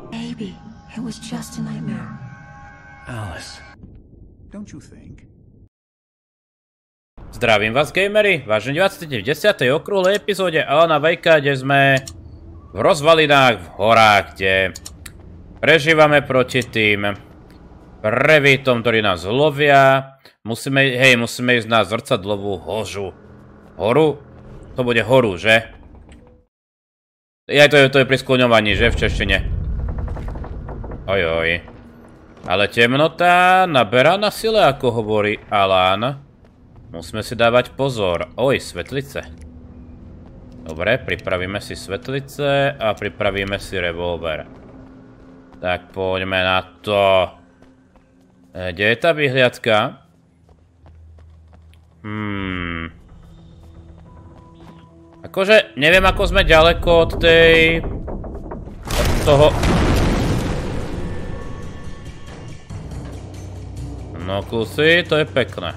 Baby, it was just a nightmare. Alice, don't you think? Zdravím vás, gamery, vážení diváci, v 10. okrúhlej epizóde Alana Wakea, kde sme v rozvalinách, v horách, kde prežívame proti tým prevítom, ktorí nás lovia. Musíme ísť na zrcadlovú horu? To bude horu, že? To je pri skloňovaní, že? V češtine. Ojoj. Ale temnota naberá na sile, ako hovorí Alan. Musíme si dávať pozor. Oj, svetlice. Dobre, pripravíme si svetlice a pripravíme si revolver. Tak poďme na to. Kde je tá vyhliadka? Akože, neviem, ako sme ďaleko od tej... od toho... No kusy, to je pekné.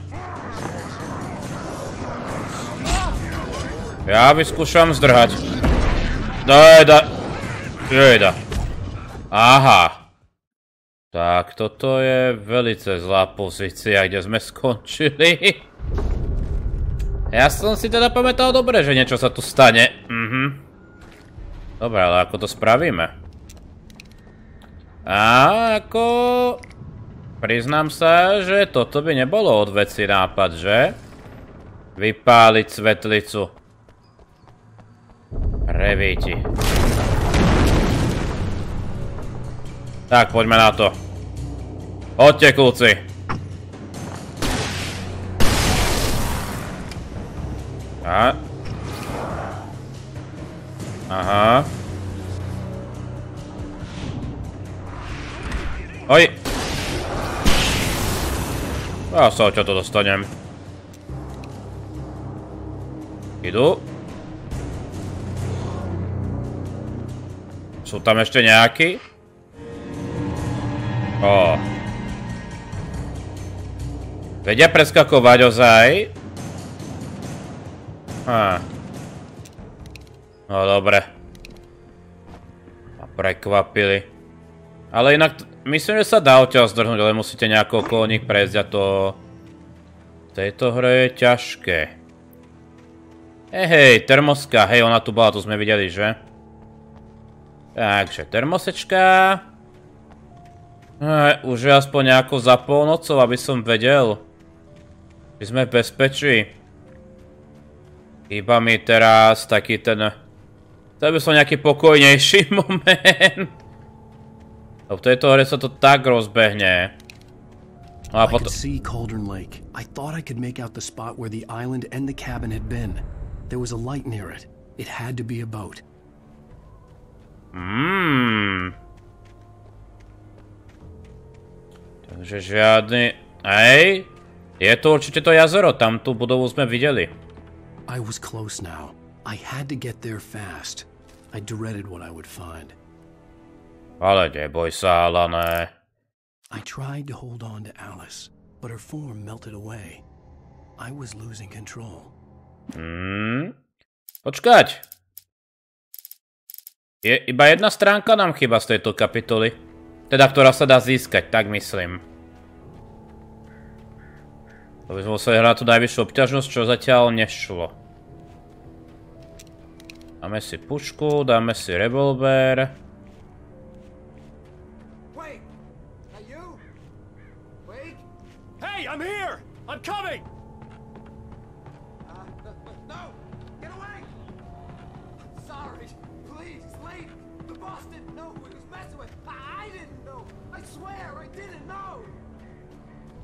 Ja vyskúšam zdrhať. Jejda. Aha. Tak, toto je velice zlá pozícia, kde sme skončili. Ja som si teda pamätal dobre, že niečo sa tu stane. Dobre, ale ako to spravíme? A ako... Priznám sa, že toto by nebolo od veci nápad, že? Vypáliť svetlicu. Revíti. Tak, poďme na to. Poďte, kúci. Aha. Oj. Ja sa odtiaľ to dostanem. Idú. Sú tam ešte nejakí? Ó. Vedia preskakovať ozaj? No dobre. A prekvapili. Ale inak, myslím, že sa dá odtiaľ zdrhnúť, ale musíte nejako okolo nich prejsť a to... v tejto hre je ťažké. Hej, termoska, hej, ona tu bola, tu sme videli, že? Takže, termosečka. Už je aspoň nejako za polnocou, aby som vedel. Že sme v bezpečí. Iba mi teraz taký ten... Chcel by som nejaký pokojnejší moment. V tejto hre sa to tak rozbehne. I could see Cauldron Lake. I thought I could make out the spot where the island and the cabin had been. There was a light near it. It had to be a boat. Takže žiadny... Hej, je to určite to jazero, tam tú budovu sme videli. I was close now. I had to get there fast. I dreaded what I would find. Ale neboj sa, Alane. I tried to hold on to Alice, but her form melted away. I was losing control. Počkať. Iba jedna stránka nám chýba z tejto kapitoly. Teda, ktorá sa dá získať, tak myslím. To by sme museli hrať tú najvyššiu obťažnosť, čo zatiaľ nešlo. Dáme si pušku, dáme si revolver. Hey, I'm here! I'm coming! No! Get away! Sorry. Please, leave! The boss didn't know who he was messing with. I didn't know! I swear, I didn't know!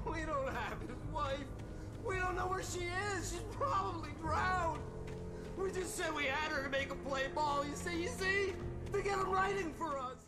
We don't have his wife. We don't know where she is. She's probably drowned. We just said we had her to make a play ball. You see? To get him writing for us.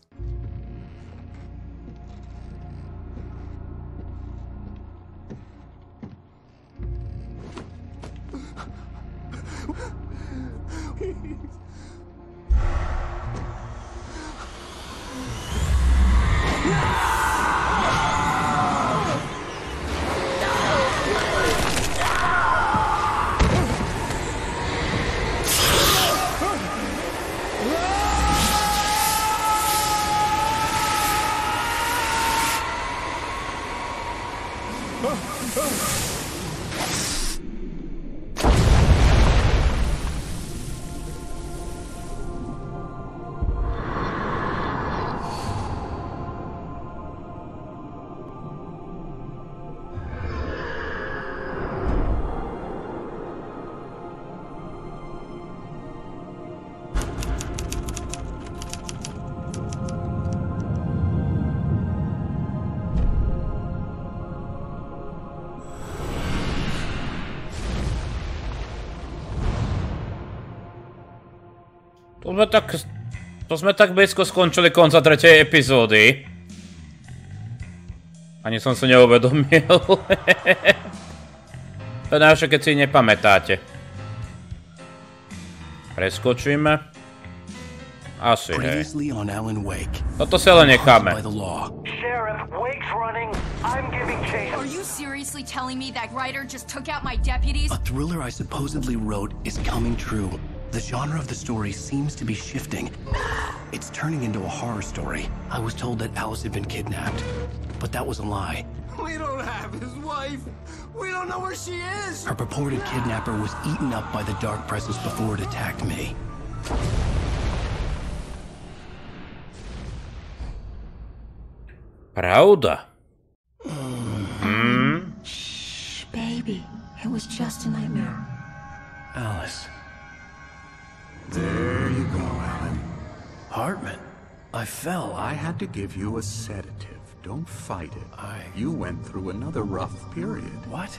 To sme tak blízko skončili konca 3. epizódy. Ani som sa neuvedomil. To je najlepšie, keď si nepamätáte. Preskočíme. Asi, hej. Toto si ale necháme. Sheriff, Wake's running. I'm giving chase. Are you seriously telling me that writer just took out my deputies? A thriller I supposedly wrote is coming true. The genre of the story seems to be shifting. It's turning into a horror story. I was told that Alice had been kidnapped, but that was a lie. We don't have his wife. We don't know where she is. Her purported kidnapper was eaten up by the dark presence before it attacked me. Pravda. Shh, baby. It was just a nightmare. Alice. There you go, Alan. Hartman. I fell. I had to give you a sedative. Don't fight it. You went through another rough period. What?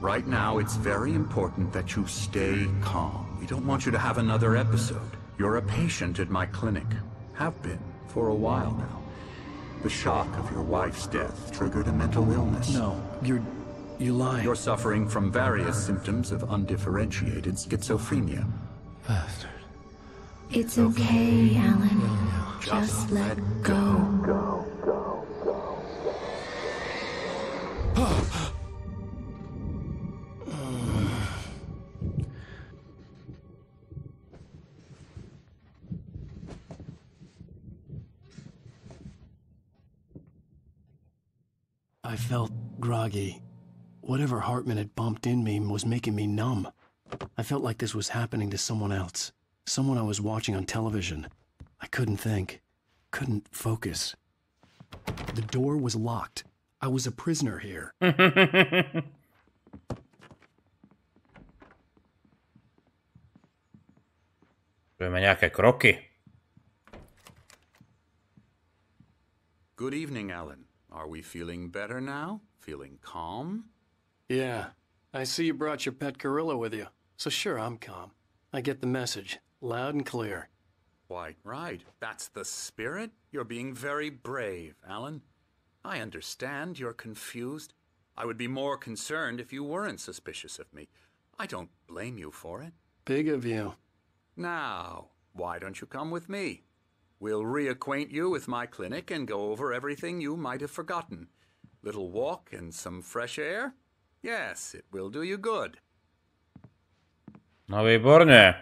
Right now, it's very important that you stay calm. We don't want you to have another episode. You're a patient at my clinic. Have been for a while now. The shock of your wife's death triggered a mental illness. No, you're lying. You're suffering from various symptoms of undifferentiated schizophrenia. Bastard. It's okay, Alan. Just let go. I felt groggy. Whatever Hartman had bumped in me was making me numb. I felt like this was happening to someone else. Someone I was watching on television. I couldn't think. Couldn't focus. The door was locked. I was a prisoner here. Čujeme nejaké kroky. Good evening, Alan. Are we feeling better now? Feeling calm? Yeah. I see you brought your pet gorilla with you. So sure, I'm calm. I get the message. Loud and clear. Quite right. That's the spirit. You're being very brave, Alan. I understand you're confused. I would be more concerned if you weren't suspicious of me. I don't blame you for it. Big of you. Now, why don't you come with me? We'll reacquaint you with my clinic and go over everything you might have forgotten. Little walk and some fresh air? Yes, it will do you good. No výborne.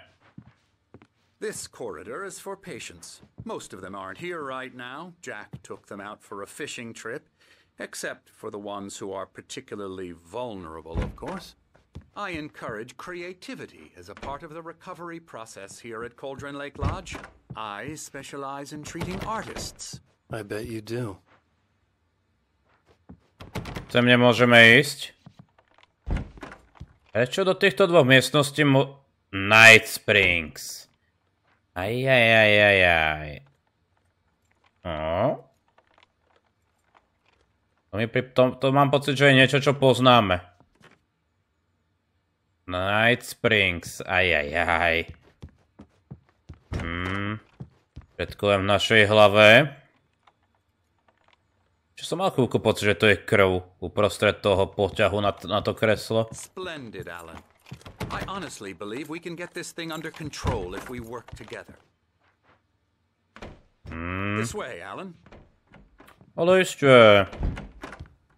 This corridor is for patients. Most of them aren't here right now. Jack took them out for a fishing trip, except for the ones who are particularly vulnerable, of course. I encourage creativity as a part of the recovery process here at Cauldron Lake Lodge. I specialize in treating artists. I bet you do. Sem nemôžeme ísť. Prečo do týchto dvoch miestností Night Springs. Ajajajajaj. No. To mám pocit, že je niečo, čo poznáme. Night Springs. Ajajaj. Všetko len v našej hlave. Čo som mal chvíľku pocit, že to je krv uprostred toho poťahu na to kreslo. Splendid, Alan. I honestly believe we can get this thing under control if we work together. This way, Alan. Ale ešte.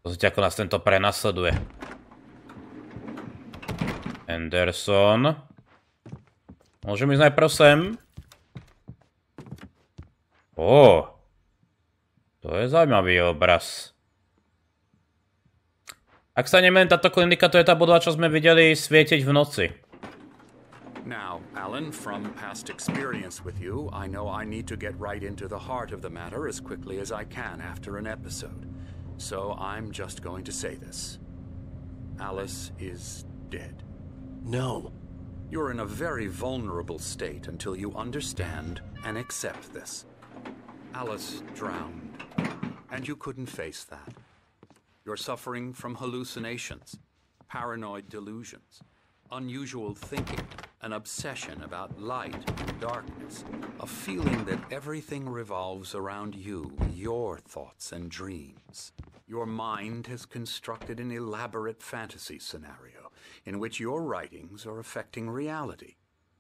Pozrite, ako nás tento prenasleduje. Anderson. Môžem ísť najprv sem? To je zaujímavý obraz. Ak sa nemýlim, táto klinika to je tá budova, čo sme videli svietiť v noci. Now, Alan, from past experience with you, I know I need to get right into the heart of the matter as quickly as I can after an episode. So I'm just going to say this. Alice is dead. No. You're in a very vulnerable state until you understand and accept this. Alice drowned, and you couldn't face that. You're suffering from hallucinations, paranoid delusions, unusual thinking, an obsession about light and darkness, a feeling that everything revolves around you, your thoughts and dreams. Your mind has constructed an elaborate fantasy scenario in which your writings are affecting reality.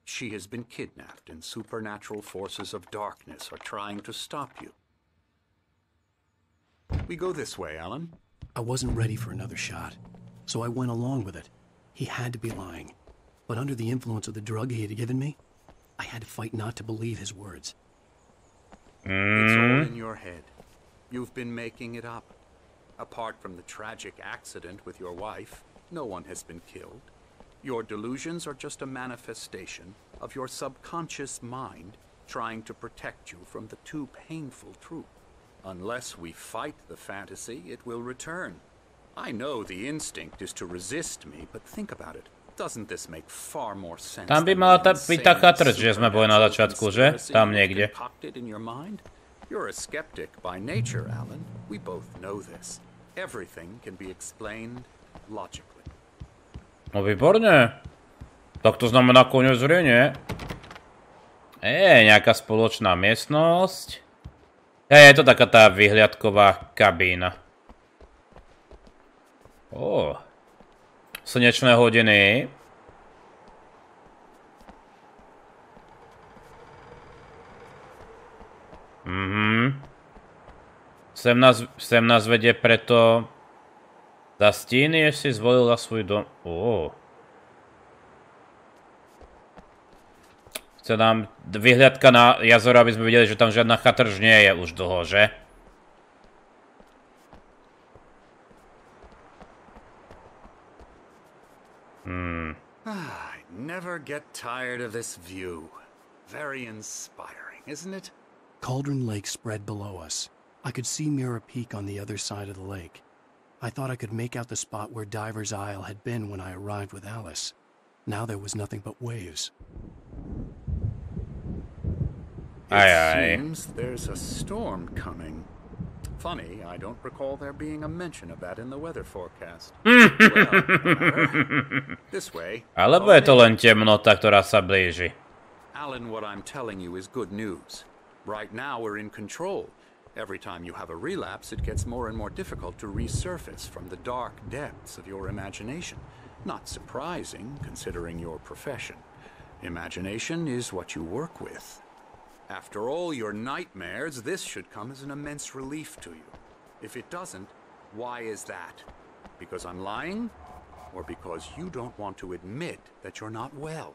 She has been kidnapped and supernatural forces of darkness are trying to stop you. We go this way, Alan. I wasn't ready for another shot, so I went along with it. He had to be lying. But under the influence of the drug he had given me, I had to fight not to believe his words. It's all in your head. You've been making it up. Apart from the tragic accident with your wife, no one has been killed. Your delusions are just a manifestation of your subconscious mind trying to protect you from the too painful truth. Unless we fight the fantasy, it will return. I know the instinct is to resist me, but think about it. Doesn't this make far more sense? Tam by mala byť taká trč, že sme boli na začiatku, že? Tam niekde. You're a skeptic by nature, Alan. We both know this. Everything can be explained logically. No výborne. Tak to znamená koniec hry, nie? Nejaká spoločná miestnosť. Je to taká tá výhľadková kabína. Slnečné hodiny. Sem nás vedie preto za stíny, ešte si zvolila svoj dom. Chce nám vyhliadka na jazero, aby sme videli, že tam žiadna chatrž nie je už dlho, že? I never get tired of this view. Very inspiring, isn't it? Cauldron Lake spread below us. I could see Mirror Peak on the other side of the lake. I thought I could make out the spot where Diver's Isle had been when I arrived with Alice. Now there was nothing but waves. It seems there's a storm coming. Funny, I don't recall there being a mention of that in the weather forecast. This way. Alebo je to len temnota, ktorá sa blíži. Alan, what I'm telling you is good news. Right now we're in control. Every time you have a relapse, it gets more and more difficult to resurface from the dark depths of your imagination. Not surprising, considering your profession. Imagination is what you work with. After all your nightmares, this should come as an immense relief to you. If it doesn't, why is that? Because I'm lying? Or because you don't want to admit that you're not well?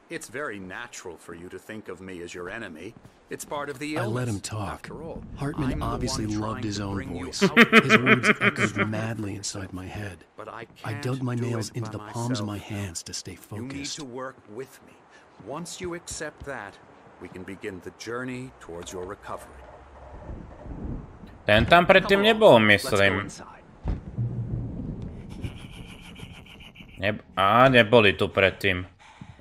It's very natural for you to think of me as your enemy. It's part of the illness. I let him talk. After all, Hartman obviously loved his own voice. His words echoed madly inside my head. But I dug my nails into the palms of my hands to stay You need focused. to work with me. Once you accept that, we can begin the journey towards your recovery. Ten tam predtým nebol, myslím. Neboli tu predtým.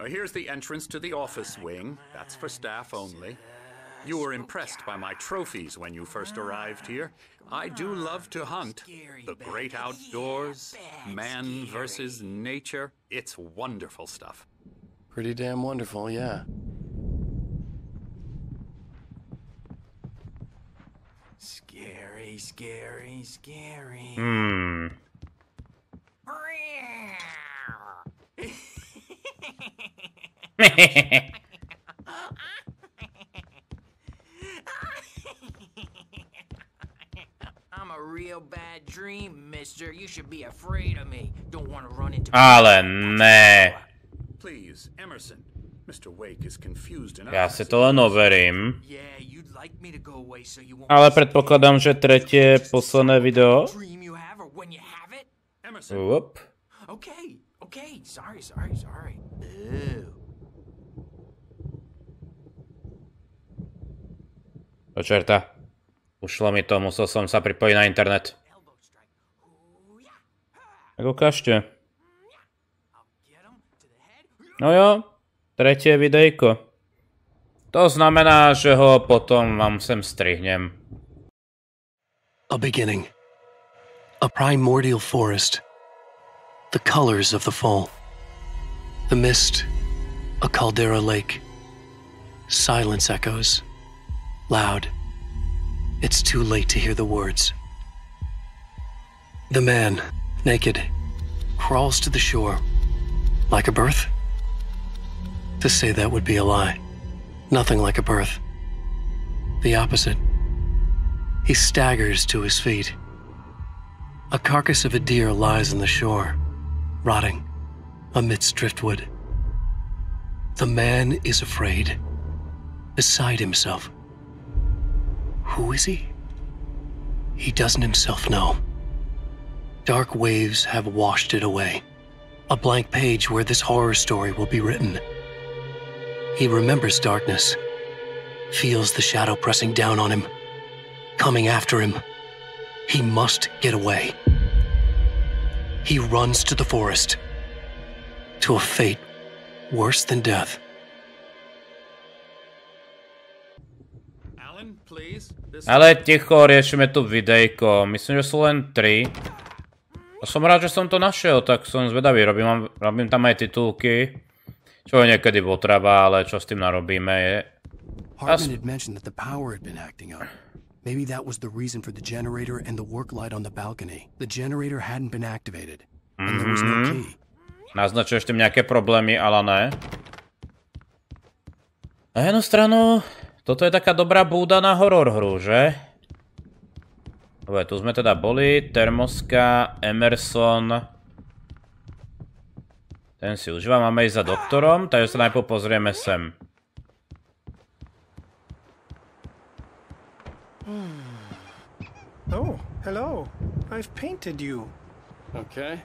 Here's the entrance to the office wing. That's for staff only. You were impressed by my trophies when you first arrived here. I do love to hunt. The great outdoors, man versus nature. It's wonderful stuff. Pretty damn wonderful, yeah. Scary, scary, scary. I'm a real bad dream, mister. You should be afraid of me. Don't want to run into Ale ne. Please, Emerson. Mr. Wake is confused enough. Ja si to len overím. Yeah, you'd like me to go away so you won't. Ale predpokladám, že tretie posledné video. Dream you have or when you have it? Emerson. Up. Okay. Sorry. Ew. Do čerta. Ušlo mi to, musel som sa pripojiť na internet. Tak ukážte. No jo, tretie videjko. To znamená, že ho potom vám sem strihnem. A beginning. A primordial forest. The colors of the fall. The mist A caldera lake. Silence echoes. Loud. It's too late to hear the words. The man, naked, crawls to the shore. Like a birth? To say that would be a lie. Nothing like a birth. The opposite. He staggers to his feet. A carcass of a deer lies on the shore, rotting amidst driftwood. The man is afraid, beside himself. Who is he? He doesn't himself know. Dark waves have washed it away. A blank page where this horror story will be written. He remembers darkness, feels the shadow pressing down on him, coming after him. He must get away. He runs to the forest, to a fate worse than death. Alan, please. Ale ticho, riešime tu videjko. Myslím, že sú len 3. A som rád, že som to našiel, tak som zvedavý. Robím tam aj titulky. Čo je niekedy potreba, ale čo s tým narobíme je... Hartman had mentioned that the power had been acting up. Maybe that was the reason for the generator and the work light on the balcony. The generator hadn't been activated, and there was no key. Naznačuješ tým nejaké problémy, ale ne. Na jednu stranu, toto je taká dobrá búda na horor hru, že? Dobre, tu sme teda boli. Termoska, Emerson. Ten si užíva, máme ísť za doktorom, takže sa najprv pozrieme sem. Oh, hello. I've painted you. Okay.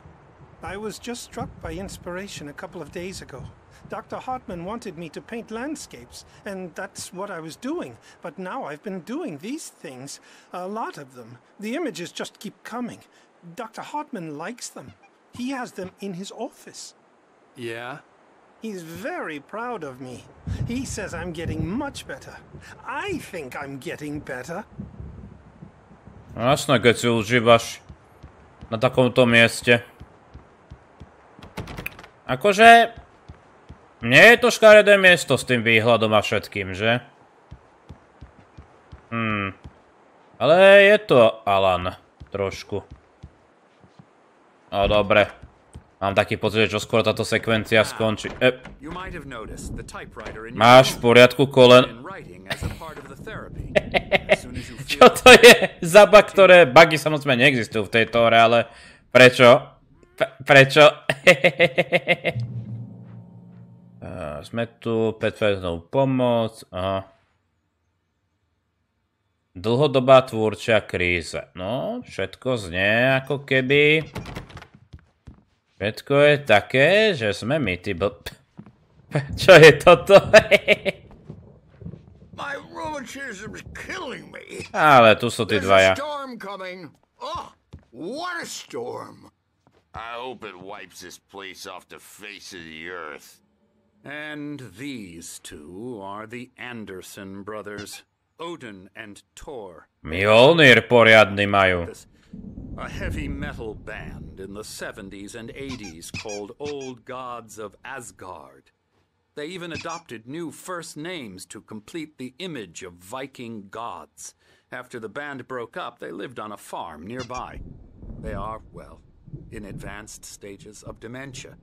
I was just struck by inspiration a couple of days ago. Dr. Hartman wanted me to paint landscapes, and that's what I was doing. But now I've been doing these things, a lot of them. The images just keep coming. Dr. Hartman likes them. He has them in his office. Yeah? He's very proud of me. He says I'm getting much better. I think I'm getting better. No jasné, keď si užívaš na takomto mieste. Akože... Nie je to škaredé miesto s tým výhľadom a všetkým, že? Ale je to Alan. Trošku. No dobre. Mám taký pocit, že čoskoro táto sekvencia skončí. Máš v poriadku kolen? Čo to je za bug, ktoré... Bugy samozrejme neexistujú v tejto hre, ale... Prečo? Prečo? Sme tu, predpovednú pomoc. Aha. Dlhodobá tvúrčia kríza. No, všetko znie ako keby... Všetko je také, že sme my, ty blb... Čo je toto? My rheumatism's killing me. Ale tu sú tí dvaja. There's a storm coming. Oh, what a storm. I hope it wipes this place off the face of the earth. And these two are the Anderson brothers, Odin and Thor. Mjolnir poriadny majú. A heavy metal band in the 70s and 80s called Old Gods of Asgard. They even adopted new first names to complete the image of Viking gods. After the band broke up, they lived on a farm nearby. They are, well, in advanced stages of dementia.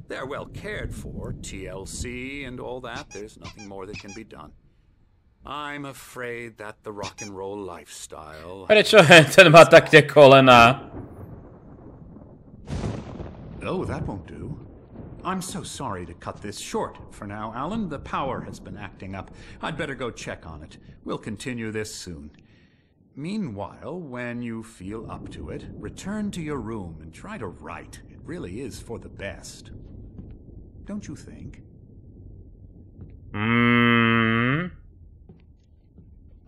They're well cared for, TLC and all that. There's nothing more that can be done. I'm afraid that the rock and roll lifestyle... Prečo ten má tak tie kolená? Oh, that won't do. I'm so sorry to cut this short for now, Alan. The power has been acting up. I'd better go check on it. We'll continue this soon. Meanwhile, when you feel up to it, return to your room and try to write. It really is for the best. Don't you think?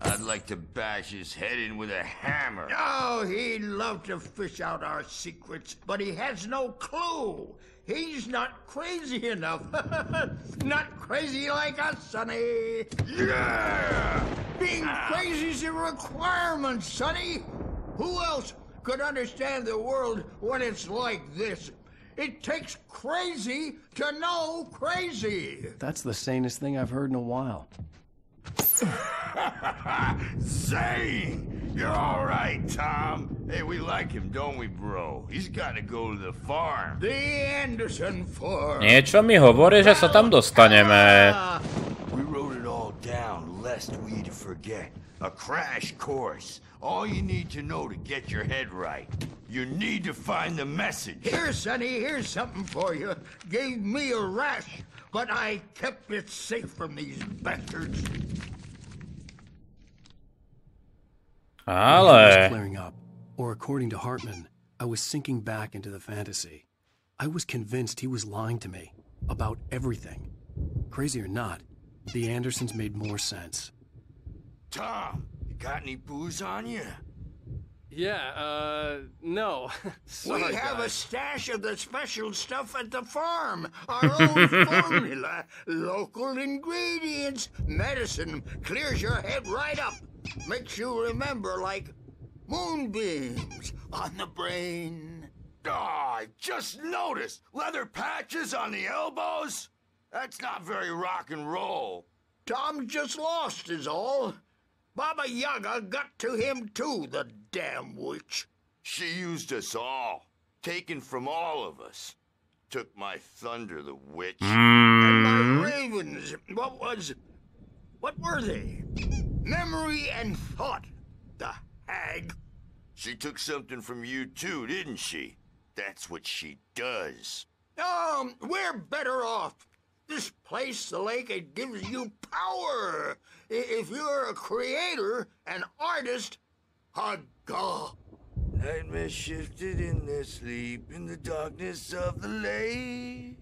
I'd like to bash his head in with a hammer. Oh, he'd love to fish out our secrets, but he has no clue. He's not crazy enough. Not crazy like us, Sonny. Yeah! Being crazy's a requirement, Sonny. Who else could understand the world when it's like this? It takes crazy to know crazy. That's the sanest thing I've heard in a while. Zane! You're all right, Tom. Hey, we like him, don't we, bro? He's got to go to the farm. The Anderson farm. Niečo mi hovorí, že sa tam dostaneme. We wrote it all down, lest we forget. A crash course. All you need to know to get your head right. You need to find the message. Here, Sonny, here's something for you. Gave me a rash, but I kept it safe from these bastards. Ale... Flaring up, or according to Hartman, I was sinking back into the fantasy. I was convinced he was lying to me about everything. Crazy or not, the Andersons made more sense. Tom, you got any booze on you? Yeah, no. Sorry, we have guys. a stash of the special stuff at the farm. Our own formula. Local ingredients. Medicine clears your head right up. Makes you remember like moonbeams on the brain. Oh, I just noticed. Leather patches on the elbows? That's not very rock and roll. Tom just lost is all. Baba Yaga got to him too, the damn witch. She used us all, taken from all of us. Took my thunder, the witch. And my ravens, what were they? Memory and thought, the hag. She took something from you too, didn't she? That's what she does. We're better off. This place, the lake, it gives you power. If you're a creator, an artist, a god. Nightmare shifted in their sleep in the darkness of the lake.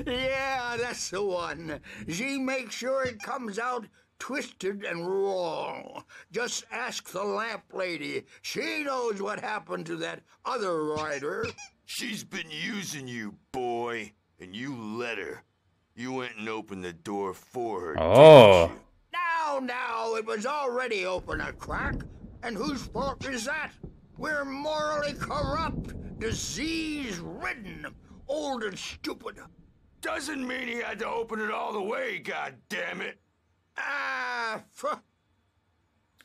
Yeah, that's the one. She makes sure it comes out twisted and wrong. Just ask the lamp lady. She knows what happened to that other writer. She's been using you, boy. And you let her. You went and opened the door for her, didn't you? Now, it was already open a crack. And whose fault is that? We're morally corrupt, disease-ridden, old and stupid. Doesn't mean he had to open it all the way, goddammit.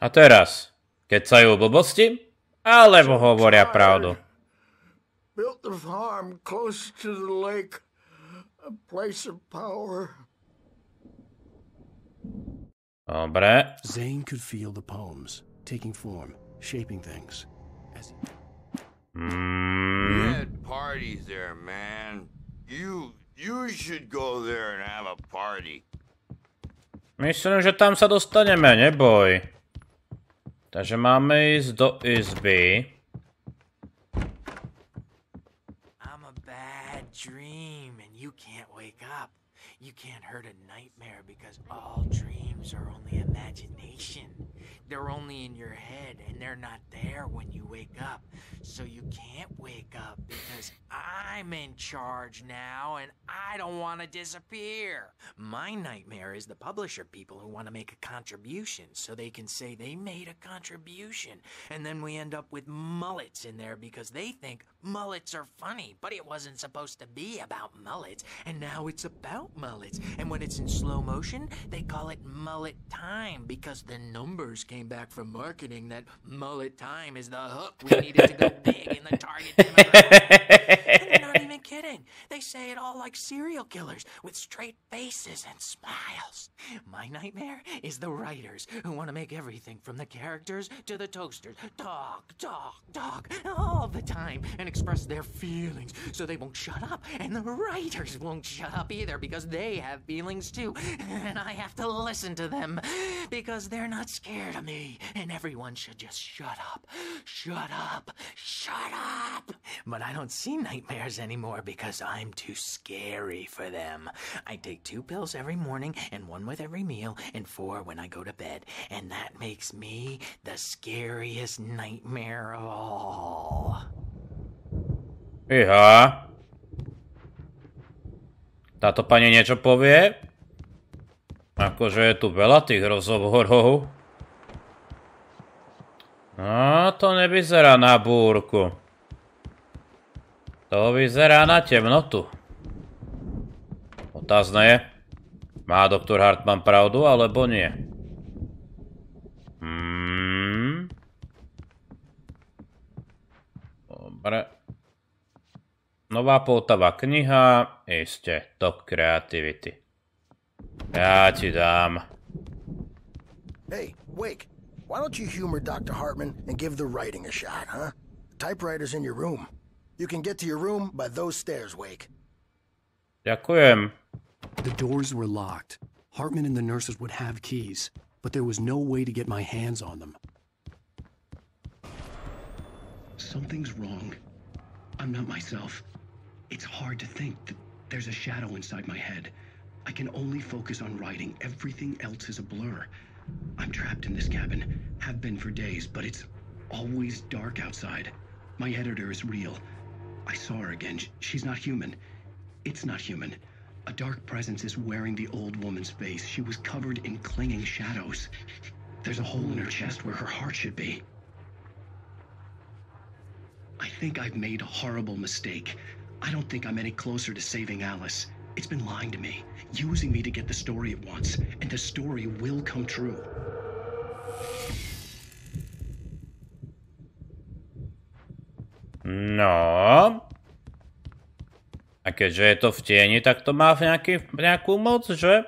A teraz, kecajú blbosti, alebo hovoria pravdu. Built the farm close to the lake. A place of power. Dobre. Zane could feel the poems, taking form, shaping things. We had parties there, man. You should go there and have a party. Myslím, že tam sa dostaneme, neboj. Takže máme ísť do izby. I'm a bad dream and you can't wake up. You can't hurt a nightmare because all dreams are only imagination. They're only in your head and they're not there when you wake up. So you can't wake up because I'm in charge now and I don't want to disappear. My nightmare is the publisher people who want to make a contribution so they can say they made a contribution. And then we end up with mullets in there because they think mullets are funny, but it wasn't supposed to be about mullets. And now it's about mullets. And when it's in slow motion, they call it mullet time because the numbers came back from marketing that mullet time is the hook we needed to go big in the target demographic. And they're not even kidding. They say it all like serial killers with straight faces and smiles. My nightmare is the writers who want to make everything from the characters to the toasters talk all the time and express their feelings so they won't shut up. And the writers won't shut up either because they have feelings too. And I have to listen to them because they're not scared of me. And everyone should just shut up. Shut up. Shut up. But I don't see nightmares anymore because I'm too scary for them. I take 2 pills every morning and 1 with every meal and 4 when I go to bed. And that makes me the scariest nightmare of all. Iha. Táto pani niečo povie? Akože je tu veľa tých rozhovorov. No, to nevyzerá na búrku. To vyzerá na temnotu. Otázne je, má doktor Hartman pravdu, alebo nie? Dobre. Nová poutavá kniha, ešte, top creativity. Ja ti dám. Hey, Wake, why don't you humor Dr. Hartman and give the writing a shot, huh? The typewriter's in your room. You can get to your room by those stairs, Wake. Ďakujem. The doors were locked. Hartman and the nurses would have keys, but there was no way to get my hands on them. Something's wrong. I'm not myself. It's hard to think that there's a shadow inside my head. I can only focus on writing. Everything else is a blur. I'm trapped in this cabin, have been for days, but it's always dark outside. My editor is real. I saw her again. She's not human. It's not human. A dark presence is wearing the old woman's face. She was covered in clinging shadows. There's a hole in her chest where her heart should be. I think I've made a horrible mistake. I don't think I'm any closer to saving Alice. It's been lying to me, using me to get the story it wants, and the story will come true. No. A keďže je to v tieni, tak to má nejakú moc, že?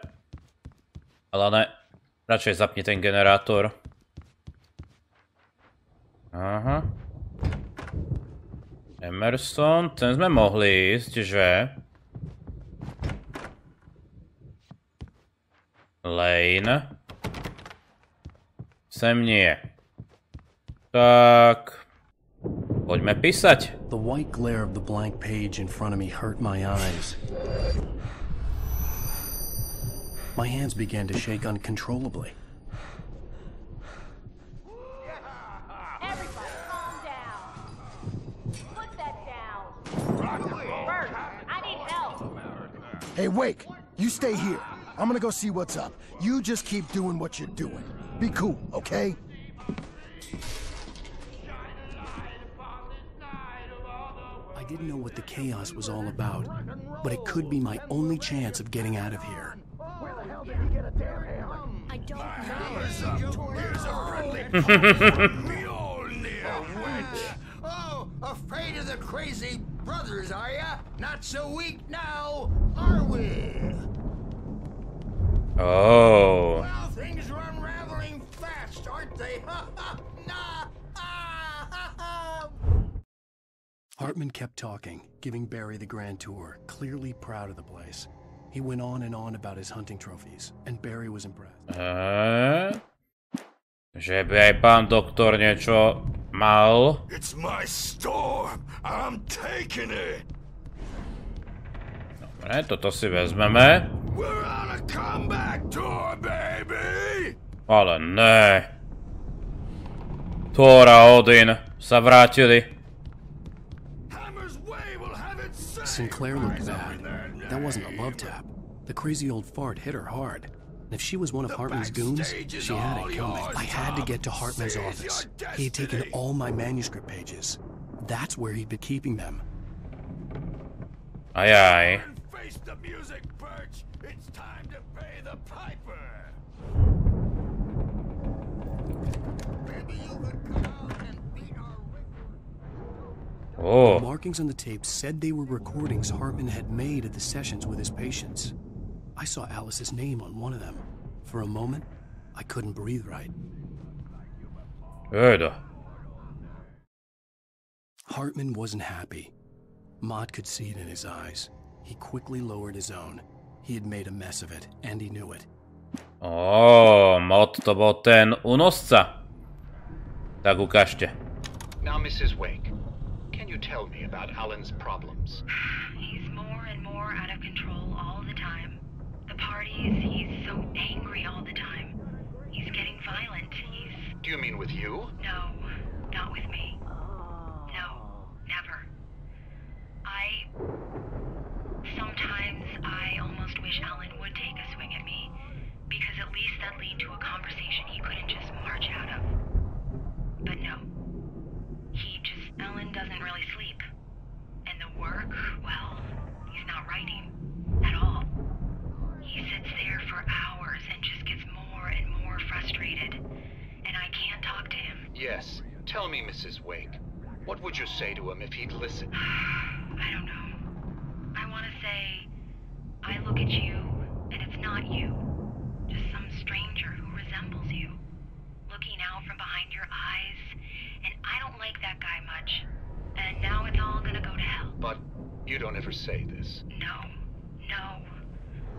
Ale ne. Radšej zapni ten generátor. Aha. Emerson, ten sme mohli ísť, že? Lane. Sem nie. Tak. Poďme písať. The white glare of the blank page in front of me hurt my eyes. My hands began to shake uncontrollably. Everybody calm down. Put that down. Bert, I need help. Hey, Wake, you stay here. I'm gonna go see what's up. You just keep doing what you're doing. Be cool, okay? I didn't know what the chaos was all about, but it could be my only chance of getting out of here. Where the hell did he get a damn hammer? I don't know. Here's a friendly Mjolnir wench. Oh, afraid of the crazy brothers, are ya? Not so weak now, are we? Oh. Well, things are unraveling fast, aren't they? Hartman kept talking, giving Barry the grand tour, clearly proud of the place. He went on and on about his hunting trophies, and Barry was impressed. Že by aj pán doktor niečo mal. It's my storm. I'm taking it. Dobre, toto si vezmeme. We're on a comeback tour, baby. Ale ne. Túra, Odin sa vrátili. Sinclair looked bad. That wasn't a love tap. The crazy old fart hit her hard. And if she was one of Hartman's goons, she had it coming. I had to get to Hartman's office. He had taken all my manuscript pages. That's where he'd been keeping them. Aye, aye. Face the music, Birch. It's time to pay the piper. Maybe you could come out and beat our Oh. The markings on the tape said they were recordings Hartman had made at the sessions with his patients. I saw Alice's name on one of them. For a moment, I couldn't breathe right. Good. Hartman wasn't happy. Mott could see it in his eyes. He quickly lowered his own. He had made a mess of it, and he knew it. Oh, Mott to bol ten únosca. Tak ukážte. Now, Mrs. Wake, can you tell me about Alan's problems? He's more and more out of control all the time. The parties, he's so angry all the time. He's getting violent. Do you mean with you? No, not with me. No, never. Sometimes I almost wish Alan would take a swing at me, because at least that'd lead to a conversation he couldn't just march out of. But no. Alan doesn't really sleep. And the worst Yes. Tell me, Mrs. Wake. What would you say to him if he'd listen? I don't know. I want to say, I look at you, and it's not you. Just some stranger who resembles you. Looking out from behind your eyes, and I don't like that guy much. And now it's all gonna go to hell. But you don't ever say this. No.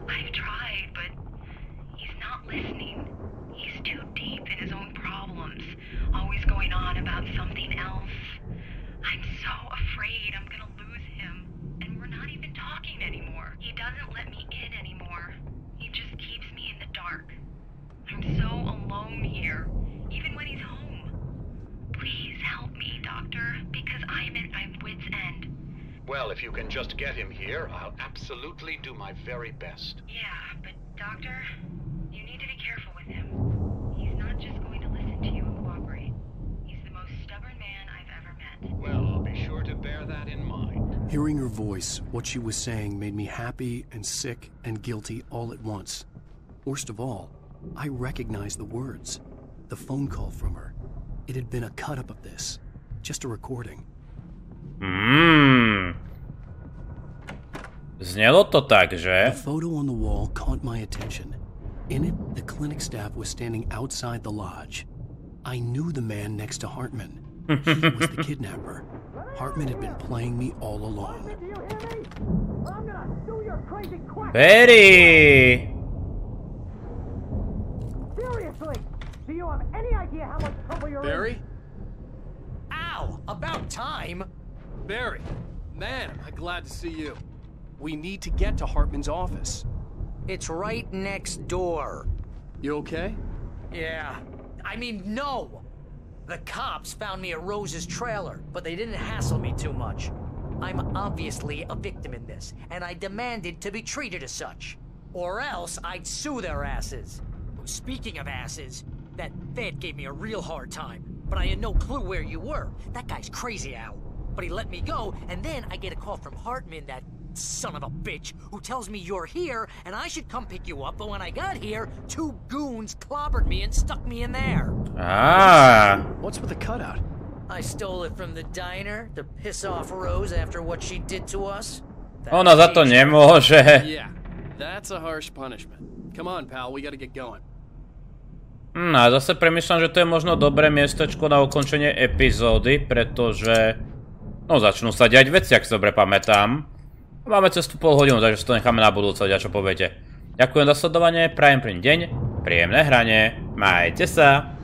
I've tried, but he's not listening. He's too deep in his own problems, always going on about something else. I'm so afraid I'm gonna lose him, and we're not even talking anymore. He doesn't let me in anymore. He just keeps me in the dark. I'm so alone here, even when he's home. Please help me, Doctor, because I'm at my wit's end. Well, if you can just get him here, I'll absolutely do my very best. Yeah, but Doctor, you need to be careful with him. He's not just going to listen to you and cooperate. He's the most stubborn man I've ever met. Well, I'll be sure to bear that in mind. Hearing her voice, what she was saying made me happy and sick and guilty all at once. Worst of all, I recognized the words. The phone call from her. It had been a cut-up of this. Just a recording. Znelo to tak, že? The photo on the wall caught my attention. In it, the clinic staff was standing outside the lodge. I knew the man next to Hartman. He was the kidnapper. Hartman had been playing me all along. Betty! Seriously, do you have any idea how much trouble you're Barry? Ow! About time! Barry, man, am I glad to see you. We need to get to Hartman's office. It's right next door. You okay? Yeah. I mean, no! The cops found me at Rose's trailer, but they didn't hassle me too much. I'm obviously a victim in this, and I demanded to be treated as such. Or else I'd sue their asses. Speaking of asses, that Fed gave me a real hard time, but I had no clue where you were. That guy's crazy, Al. But he let me go, and then I get a call from Hartman, that son of a bitch, who tells me you're here, and I should come pick you up, but when I got here, 2 goons clobbered me and stuck me in there. Ah. What's with the cutout? I stole it from the diner to piss off Rose after what she did to us. Ona za to nemôže. Yeah, that's a harsh punishment. Come on, pal, we gotta get going. A zase premýšľam, že to je možno dobré miestečko na ukončenie epizódy, pretože no začnú sa diať veci, ak si dobre pamätám. Máme cestu pol hodinu, takže si to necháme na budúce, a čo poviete. Ďakujem za sledovanie, prajem pekný deň, príjemné hranie, majte sa.